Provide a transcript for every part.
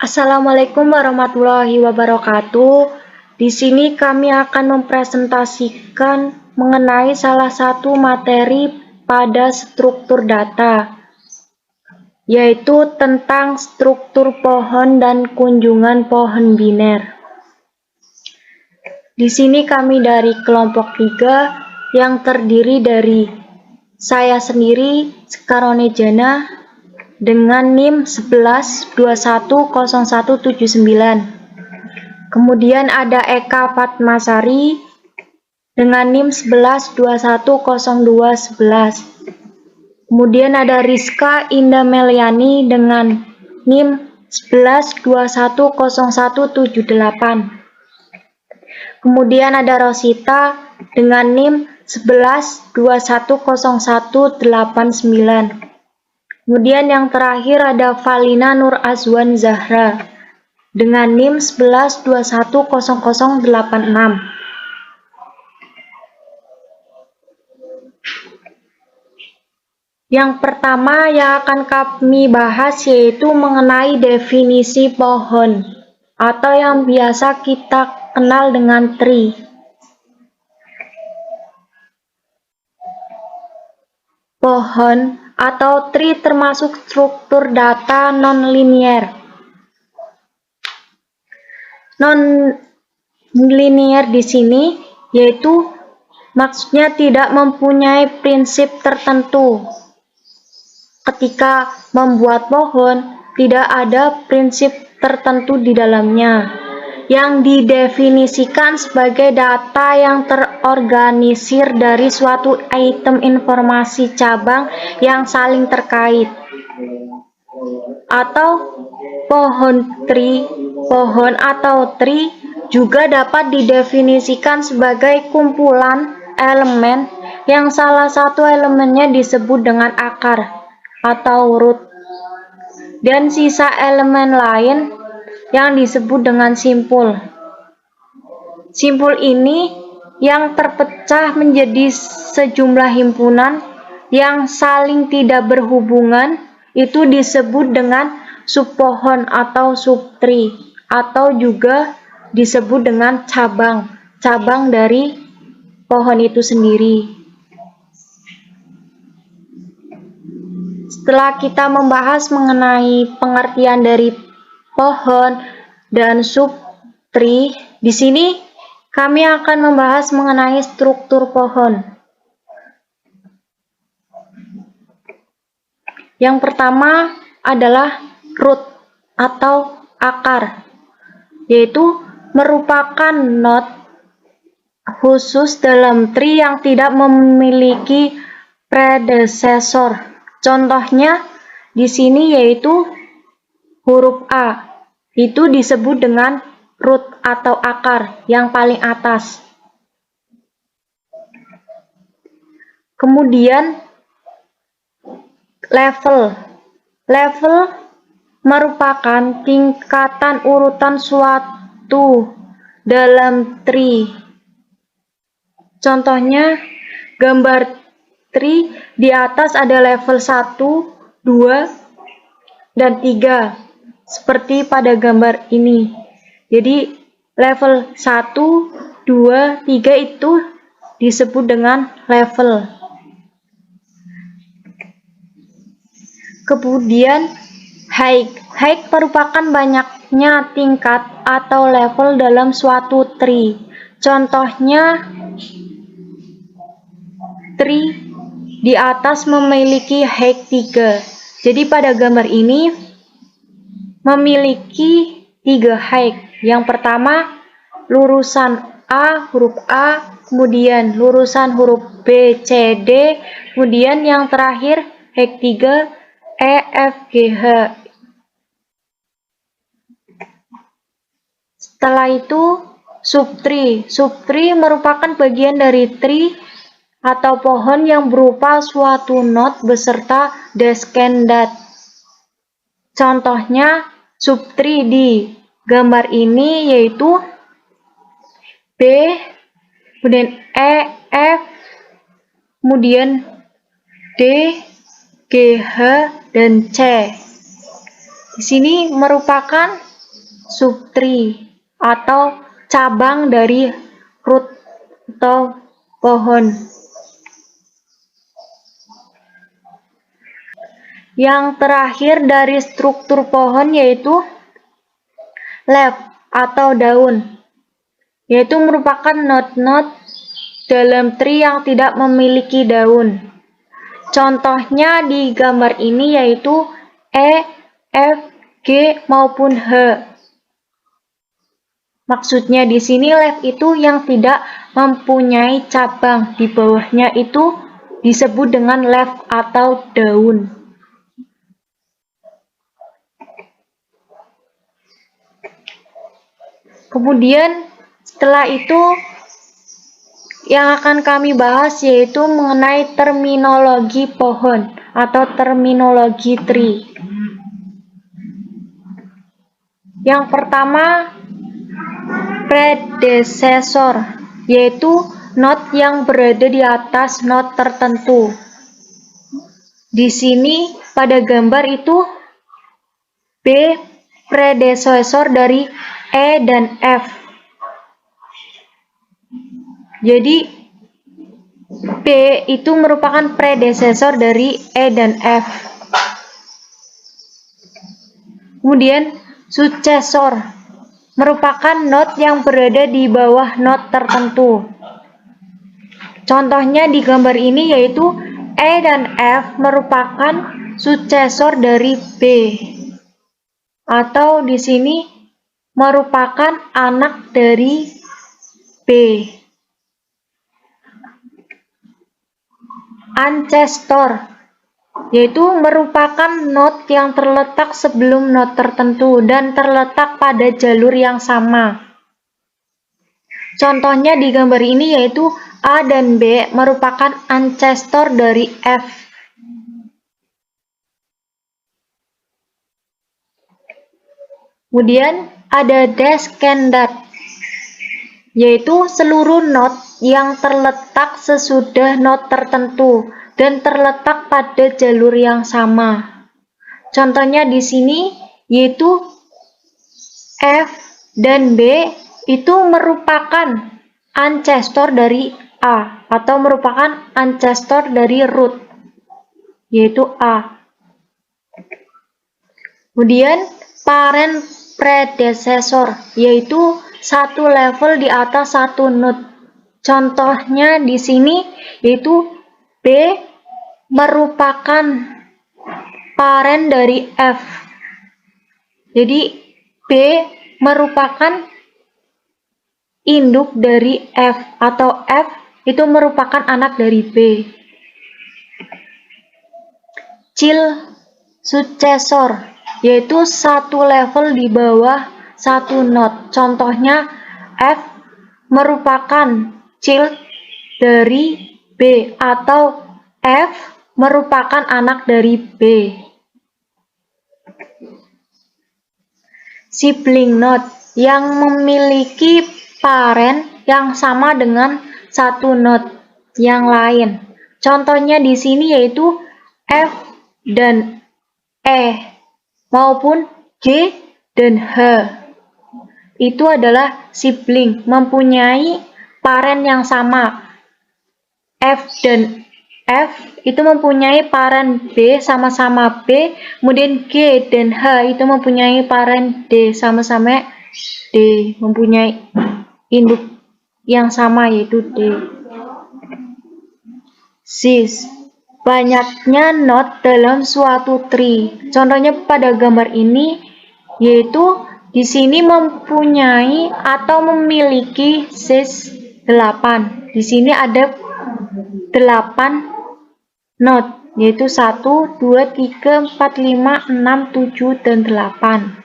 Assalamualaikum warahmatullahi wabarakatuh. Di sini kami akan mempresentasikan mengenai salah satu materi pada struktur data, yaitu tentang struktur pohon dan kunjungan pohon biner. Di sini kami dari kelompok 3 yang terdiri dari saya sendiri, Sekarone Jana, dengan NIM 11210179. Kemudian ada Eka Fatmasari dengan NIM 11210211. Kemudian ada Rizka Indah Meliani dengan NIM 11210178. Kemudian ada Rosita dengan NIM 11210189. Kemudian yang terakhir ada Valina Nur Azwan Zahra dengan NIM 11210086. Yang pertama yang akan kami bahas yaitu mengenai definisi pohon atau yang biasa kita kenal dengan tree. Pohon atau tree termasuk struktur data non-linear. Non-linear di sini yaitu maksudnya tidak mempunyai prinsip tertentu. Ketika membuat pohon, tidak ada prinsip tertentu di dalamnya, yang didefinisikan sebagai data yang terorganisir dari suatu item informasi cabang yang saling terkait. Atau pohon atau tree juga dapat didefinisikan sebagai kumpulan elemen yang salah satu elemennya disebut dengan akar atau root, dan sisa elemen lain yang disebut dengan simpul. Simpul ini yang terpecah menjadi sejumlah himpunan yang saling tidak berhubungan itu disebut dengan subpohon atau subtree, atau juga disebut dengan cabang dari pohon itu sendiri. Setelah kita membahas mengenai pengertian dari pohon dan subtree, di sini kami akan membahas mengenai struktur pohon. Yang pertama adalah root atau akar, yaitu merupakan node khusus dalam tree yang tidak memiliki predecessor. Contohnya di sini yaitu huruf A, itu disebut dengan root atau akar yang paling atas. Kemudian level merupakan tingkatan urutan suatu dalam tree. Contohnya gambar tree di atas ada level 1, 2, dan 3 seperti pada gambar ini. Jadi level 1, 2, 3 itu disebut dengan level. Kemudian height merupakan banyaknya tingkat atau level dalam suatu tree. Contohnya tree di atas memiliki height 3. Jadi pada gambar ini memiliki 3 height. Yang pertama lurusan A, huruf A, kemudian lurusan huruf B, C, D, kemudian yang terakhir height 3 E, F, G, H. Setelah itu subtree merupakan bagian dari tree atau pohon yang berupa suatu node beserta descendant. Contohnya subtree di gambar ini yaitu B, kemudian E, F, kemudian D, G, H, dan C. Di sini merupakan subtree atau cabang dari root atau pohon. Yang terakhir dari struktur pohon yaitu leaf atau daun, yaitu merupakan node-node dalam tree yang tidak memiliki daun. Contohnya di gambar ini yaitu E, F, G maupun H. Maksudnya di sini leaf itu yang tidak mempunyai cabang, di bawahnya itu disebut dengan leaf atau daun. Kemudian setelah itu yang akan kami bahas yaitu mengenai terminologi pohon atau terminologi tree. Yang pertama, predecessor, yaitu node yang berada di atas node tertentu. Di sini pada gambar itu B predecessor dari E dan F. Jadi B itu merupakan predecessor dari E dan F. Kemudian successor merupakan node yang berada di bawah node tertentu. Contohnya di gambar ini yaitu E dan F merupakan successor dari B. Atau di sini merupakan anak dari B. Ancestor yaitu merupakan node yang terletak sebelum node tertentu dan terletak pada jalur yang sama. Contohnya di gambar ini yaitu A dan B merupakan ancestor dari F. Kemudian ada descendant, yaitu seluruh node yang terletak sesudah node tertentu dan terletak pada jalur yang sama. Contohnya di sini yaitu F dan B itu merupakan ancestor dari A atau merupakan ancestor dari root, yaitu A. Kemudian parent predecessor, yaitu satu level di atas satu node. Contohnya di sini yaitu B merupakan parent dari F. Jadi B merupakan induk dari F atau F itu merupakan anak dari B. Child successor, yaitu satu level di bawah satu node. Contohnya F merupakan child dari B atau F merupakan anak dari B. Sibling node yang memiliki parent yang sama dengan satu node yang lain. Contohnya di sini yaitu F dan E maupun G dan H. Itu adalah sibling, mempunyai parent yang sama. F dan F itu mempunyai parent B sama-sama B, kemudian G dan H itu mempunyai parent D sama-sama D, mempunyai induk yang sama yaitu D. Sis, banyaknya node dalam suatu tree. Contohnya pada gambar ini yaitu di sini mempunyai atau memiliki sis 8. Di sini ada 8 node, yaitu 1, 2, 3, 4, 5, 6, 7, dan 8.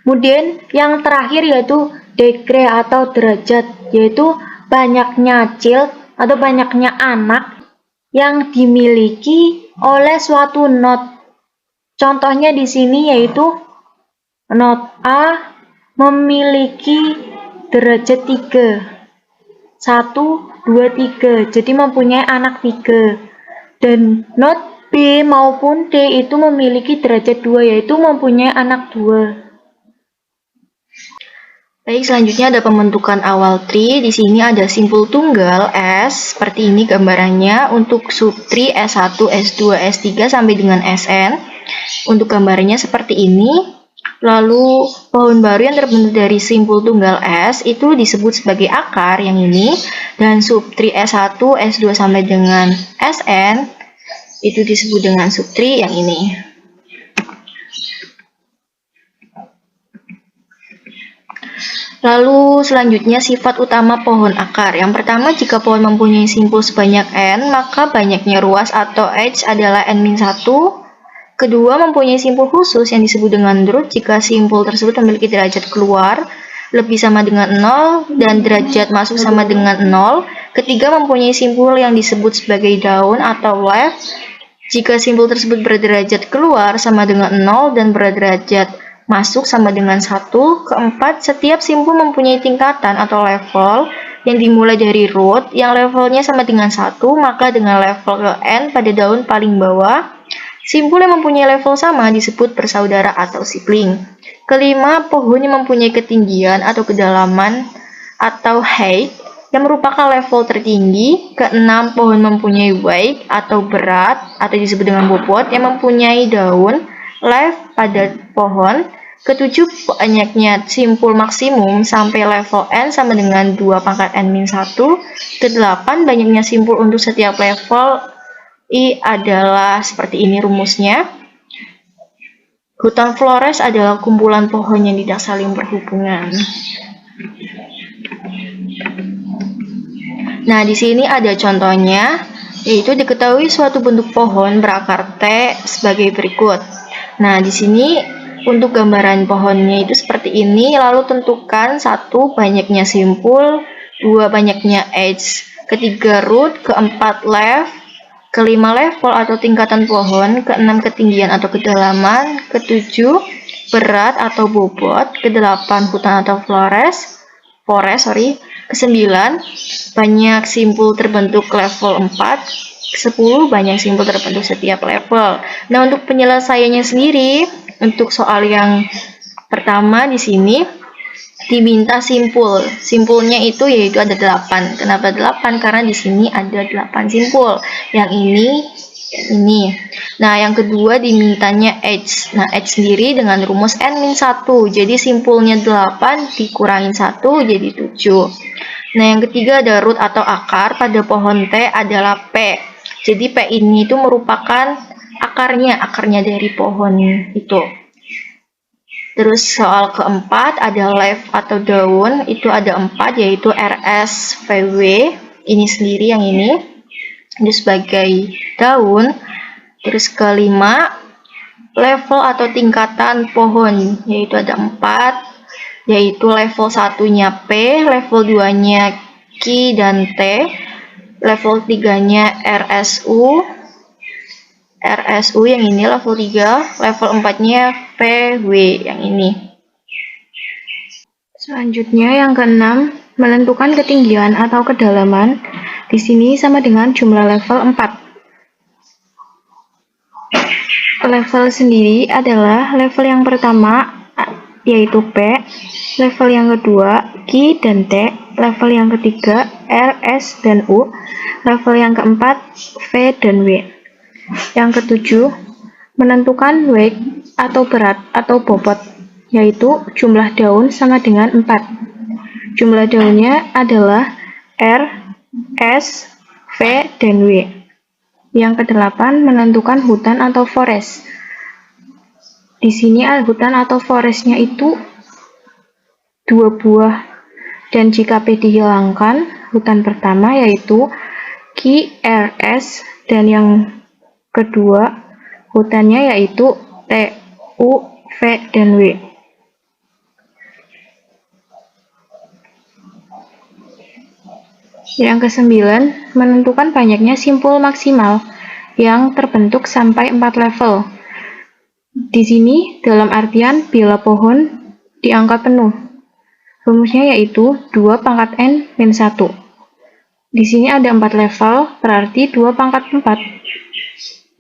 Kemudian yang terakhir yaitu degree atau derajat, yaitu banyaknya child atau banyaknya anak yang dimiliki oleh suatu node. Contohnya di sini yaitu node A memiliki derajat 3. 1, 2, 3, jadi mempunyai anak 3. Dan node B maupun D itu memiliki derajat 2, yaitu mempunyai anak 2. Baik, selanjutnya ada pembentukan awal tree. Di sini ada simpul tunggal S, seperti ini gambarannya untuk subtree S1, S2, S3 sampai dengan Sn. Untuk gambarnya seperti ini. Lalu pohon baru yang terbentuk dari simpul tunggal S itu disebut sebagai akar yang ini, dan subtree S1, S2 sampai dengan Sn itu disebut dengan subtree yang ini. Lalu selanjutnya sifat utama pohon akar. Yang pertama, jika pohon mempunyai simpul sebanyak n, maka banyaknya ruas atau edge adalah n-1. Kedua, mempunyai simpul khusus yang disebut dengan root jika simpul tersebut memiliki derajat keluar lebih sama dengan 0 dan derajat masuk sama dengan 0. Ketiga, mempunyai simpul yang disebut sebagai daun atau leaf jika simpul tersebut berderajat keluar sama dengan 0 dan berderajat masuk sama dengan 1. Keempat, setiap simpul mempunyai tingkatan atau level yang dimulai dari root yang levelnya sama dengan 1, maka dengan level ke n pada daun paling bawah, simpul yang mempunyai level sama disebut bersaudara atau sibling. Kelima, pohon yang mempunyai ketinggian atau kedalaman atau height yang merupakan level tertinggi. Keenam, pohon mempunyai weight atau berat atau disebut dengan bobot yang mempunyai daun leaf pada pohon. Ketujuh, banyaknya simpul maksimum sampai level n sama dengan 2 pangkat n-1. Kedelapan, banyaknya simpul untuk setiap level I adalah seperti ini rumusnya. Hutan flores adalah kumpulan pohon yang tidak saling berhubungan. Nah, di sini ada contohnya, yaitu diketahui suatu bentuk pohon berakar T sebagai berikut. Nah, di sini untuk gambaran pohonnya itu seperti ini, lalu tentukan 1 banyaknya simpul, 2 banyaknya edge, ketiga root, keempat leaf, kelima level atau tingkatan pohon, keenam ketinggian atau kedalaman, ketujuh berat atau bobot, kedelapan hutan atau forest, kesembilan banyak simpul terbentuk level 4, 10 banyak simpul terbentuk setiap level. Nah, untuk penyelesaiannya sendiri, untuk soal yang pertama di sini diminta simpul. Simpulnya itu yaitu ada 8. Kenapa 8? Karena di sini ada 8 simpul. Yang ini. Nah, yang kedua dimintanya edge. Nah, edge sendiri dengan rumus n-1. Jadi simpulnya 8 dikurangin 1 jadi 7. Nah, yang ketiga ada root atau akar pada pohon T adalah P. Jadi P ini itu merupakan akarnya dari pohon itu. Terus soal keempat ada leaf atau daun, itu ada 4 yaitu RS, VW, ini sendiri yang ini sebagai daun. Terus kelima level atau tingkatan pohon, yaitu ada 4, yaitu level 1-nya P, level 2-nya Q dan T, level 3-nya RSU yang ini level 3, level 4-nya PW yang ini. Selanjutnya yang keenam, menentukan ketinggian atau kedalaman. Di sini sama dengan jumlah level 4. Level sendiri adalah level yang pertama yaitu P, level yang kedua Q dan T, level yang ketiga R, S dan U, level yang keempat V dan W. Yang ketujuh, menentukan weight atau berat atau bobot, yaitu jumlah daun sama dengan 4. Jumlah daunnya adalah R, S, V, dan W. Yang kedelapan, menentukan hutan atau forest. Di sini hutan atau forestnya itu 2 buah, dan jika P dihilangkan, hutan pertama yaitu Q, R, S, dan yang kedua hutannya yaitu T, U, V, dan W. Yang kesembilan, menentukan banyaknya simpul maksimal yang terbentuk sampai 4 level. Di sini dalam artian bila pohon dianggap penuh. Rumusnya yaitu 2 pangkat n-1. Di sini ada 4 level, berarti 2 pangkat 4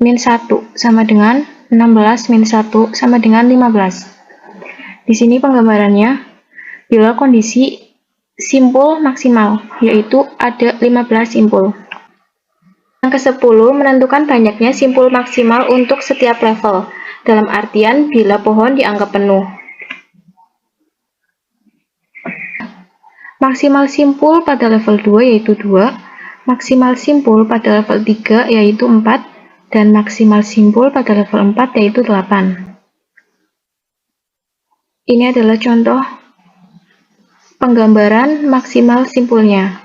min 1 sama dengan 16 min 1 sama dengan 15. Di sini penggambarannya, bila kondisi simpul maksimal, yaitu ada 15 simpul. Yang ke-10, menentukan banyaknya simpul maksimal untuk setiap level, dalam artian bila pohon dianggap penuh. Maksimal simpul pada level 2 yaitu 2, maksimal simpul pada level 3 yaitu 4, dan maksimal simpul pada level 4 yaitu 8. Ini adalah contoh penggambaran maksimal simpulnya.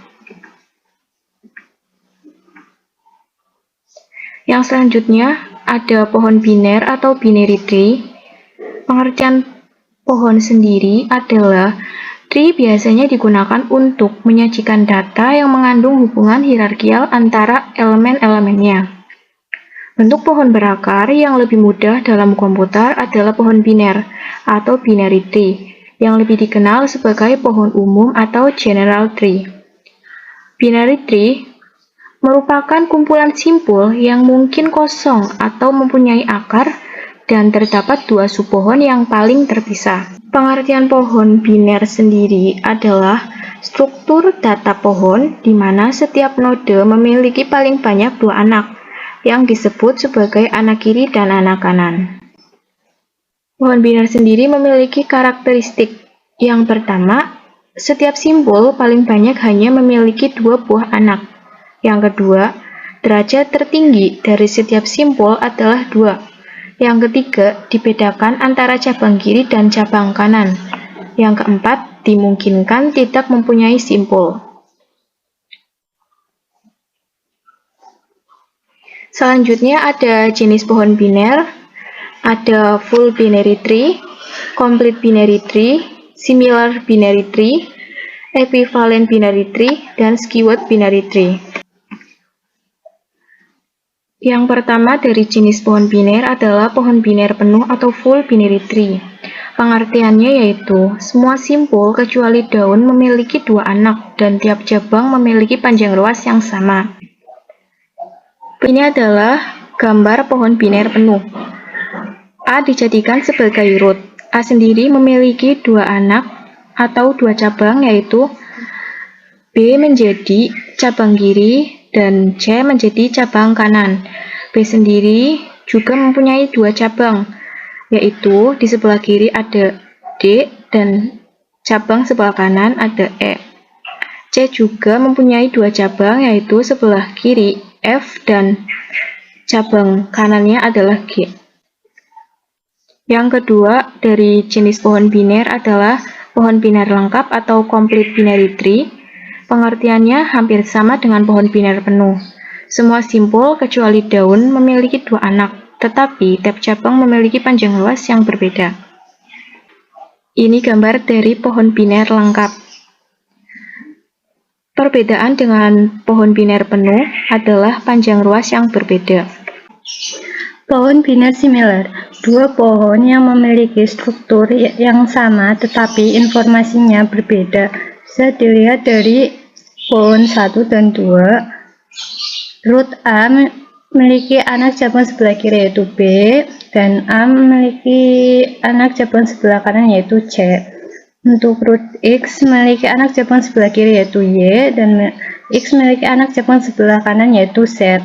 Yang selanjutnya ada pohon biner atau binary tree. Pengertian pohon sendiri adalah tree biasanya digunakan untuk menyajikan data yang mengandung hubungan hierarkial antara elemen-elemennya. Bentuk pohon berakar yang lebih mudah dalam komputer adalah pohon biner atau binary tree, yang lebih dikenal sebagai pohon umum atau general tree. Binary tree merupakan kumpulan simpul yang mungkin kosong atau mempunyai akar, dan terdapat dua subpohon yang paling terpisah. Pengertian pohon biner sendiri adalah struktur data pohon di mana setiap node memiliki paling banyak dua anak, yang disebut sebagai anak kiri dan anak kanan. Pohon biner sendiri memiliki karakteristik. Yang pertama, setiap simpul paling banyak hanya memiliki dua buah anak. Yang kedua, derajat tertinggi dari setiap simpul adalah 2. Yang ketiga, dibedakan antara cabang kiri dan cabang kanan. Yang keempat, dimungkinkan tidak mempunyai simpul. Selanjutnya ada jenis pohon biner, ada full binary tree, complete binary tree, similar binary tree, equivalent binary tree, dan skewed binary tree. Yang pertama dari jenis pohon biner adalah pohon biner penuh atau full binary tree. Pengertiannya yaitu, semua simpul kecuali daun memiliki dua anak dan tiap cabang memiliki panjang ruas yang sama. Ini adalah gambar pohon biner penuh. A dijadikan sebagai root. A sendiri memiliki dua anak atau dua cabang, yaitu B menjadi cabang kiri dan C menjadi cabang kanan. B sendiri juga mempunyai dua cabang, yaitu di sebelah kiri ada D dan cabang sebelah kanan ada E. C juga mempunyai dua cabang, yaitu sebelah kiri F dan cabang kanannya adalah G. Yang kedua dari jenis pohon biner adalah pohon biner lengkap atau complete binary tree. Pengertiannya hampir sama dengan pohon biner penuh. Semua simpul kecuali daun memiliki dua anak, tetapi tiap cabang memiliki panjang luas yang berbeda. Ini gambar dari pohon biner lengkap. Perbedaan dengan pohon biner penuh adalah panjang ruas yang berbeda. Pohon biner similar, dua pohon yang memiliki struktur yang sama tetapi informasinya berbeda. Bisa dilihat dari pohon 1 dan 2. Root A memiliki anak cabang sebelah kiri yaitu B, dan A memiliki anak cabang sebelah kanan yaitu C. Untuk root X memiliki anak cabang sebelah kiri yaitu Y, dan X memiliki anak cabang sebelah kanan yaitu Z.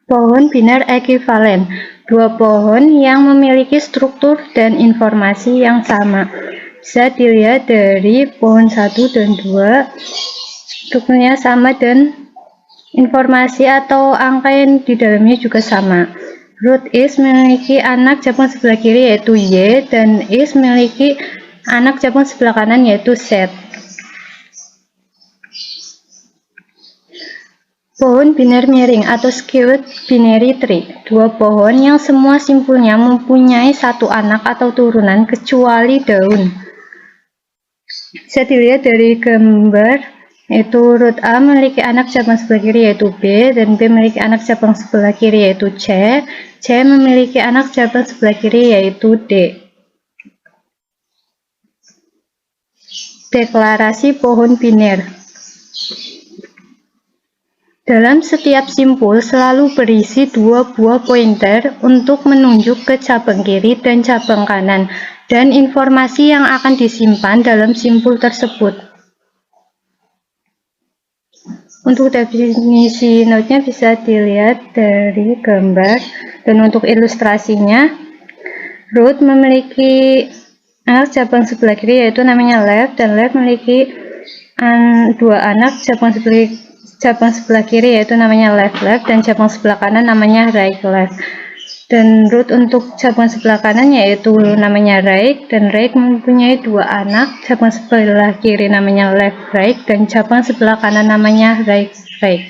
Pohon biner ekuivalen, dua pohon yang memiliki struktur dan informasi yang sama. Bisa dilihat dari pohon 1 dan 2, strukturnya sama dan informasi atau angka yang di dalamnya juga sama. Root X memiliki anak cabang sebelah kiri yaitu Y, dan X memiliki anak cabang sebelah kanan yaitu Z. Pohon biner miring atau skewed binary tree, dua pohon yang semua simpulnya mempunyai satu anak atau turunan kecuali daun. Bisa dilihat dari gambar, yaitu root A memiliki anak cabang sebelah kiri yaitu B, dan B memiliki anak cabang sebelah kiri yaitu C. C memiliki anak cabang sebelah kiri yaitu D. Deklarasi pohon biner. Dalam setiap simpul selalu berisi dua buah pointer untuk menunjuk ke cabang kiri dan cabang kanan, dan informasi yang akan disimpan dalam simpul tersebut. Untuk definisi node-nya bisa dilihat dari gambar, dan untuk ilustrasinya, root memiliki anak cabang sebelah kiri yaitu namanya left, dan left memiliki dua anak cabang sebelah kiri yaitu namanya left, dan cabang sebelah kanan namanya right, left. Dan root untuk cabang sebelah kanan yaitu namanya right, dan right mempunyai dua anak cabang sebelah kiri namanya left, right, dan cabang sebelah kanan namanya right, right.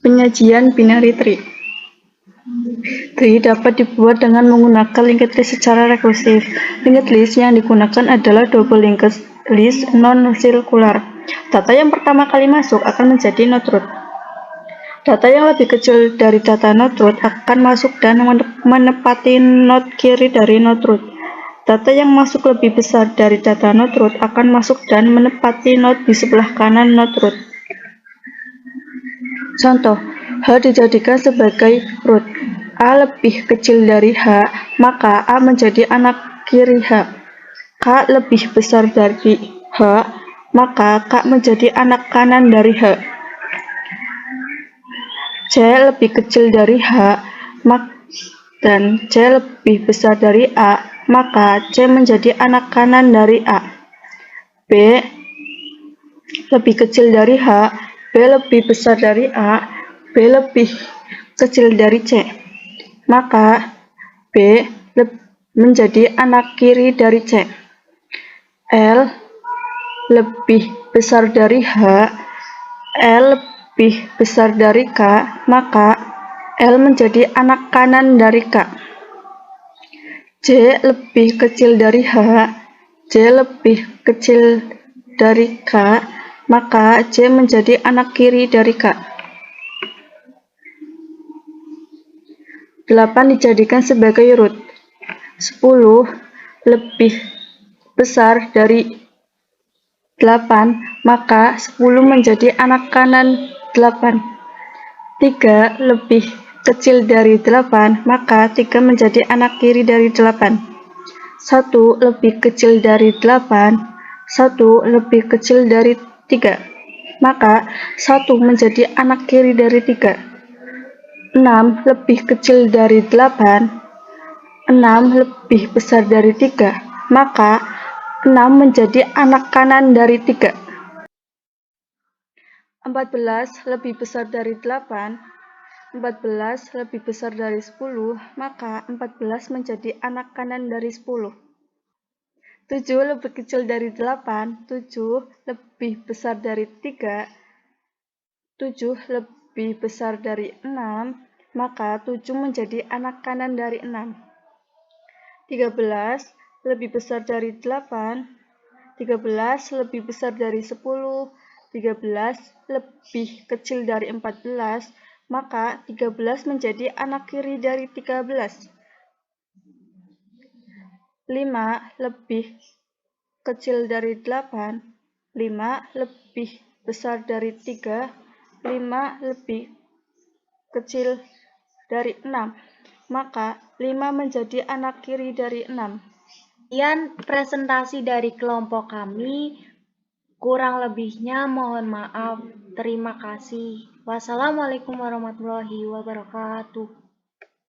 Penyajian binary tree. Tree dapat dibuat dengan menggunakan linked list secara rekursif. Linked list yang digunakan adalah double linked list non-sirkular. Data yang pertama kali masuk akan menjadi node root. Data yang lebih kecil dari data node root akan masuk dan menepati node kiri dari node root. Data yang masuk lebih besar dari data node root akan masuk dan menepati node di sebelah kanan node root. Contoh, H dijadikan sebagai root. A lebih kecil dari H, maka A menjadi anak kiri H. K lebih besar dari H, maka K menjadi anak kanan dari H. C lebih kecil dari H, dan C lebih besar dari A, maka C menjadi anak kanan dari A. B lebih kecil dari H, B lebih besar dari A, B lebih kecil dari C, maka B menjadi anak kiri dari C. L lebih besar dari H, L lebih besar dari K, maka L menjadi anak kanan dari K. J lebih kecil dari H, J lebih kecil dari K, maka J menjadi anak kiri dari K. 8 dijadikan sebagai root. 10 lebih besar dari 8, maka 10 menjadi anak kanan 8. 3 lebih kecil dari 8, maka 3 menjadi anak kiri dari 8. 1 lebih kecil dari 8, 1 lebih kecil dari 3, maka 1 menjadi anak kiri dari 3. 6 lebih kecil dari 8, 6 lebih besar dari 3, maka 6 menjadi anak kanan dari 3. 14 lebih besar dari 8, 14 lebih besar dari 10, maka 14 menjadi anak kanan dari 10. 7 lebih kecil dari 8, 7 lebih besar dari 3, 7 lebih besar dari 6, maka 7 menjadi anak kanan dari 6. 13 lebih besar dari 8, 13 lebih besar dari 10, 13 lebih kecil dari 14, maka 13 menjadi anak kiri dari 13. 5 lebih kecil dari 8, 5 lebih besar dari 3, 5 lebih kecil dari 6, maka 5 menjadi anak kiri dari 6. Sekian presentasi dari kelompok kami. Kurang lebihnya mohon maaf. Terima kasih. Wassalamualaikum warahmatullahi wabarakatuh.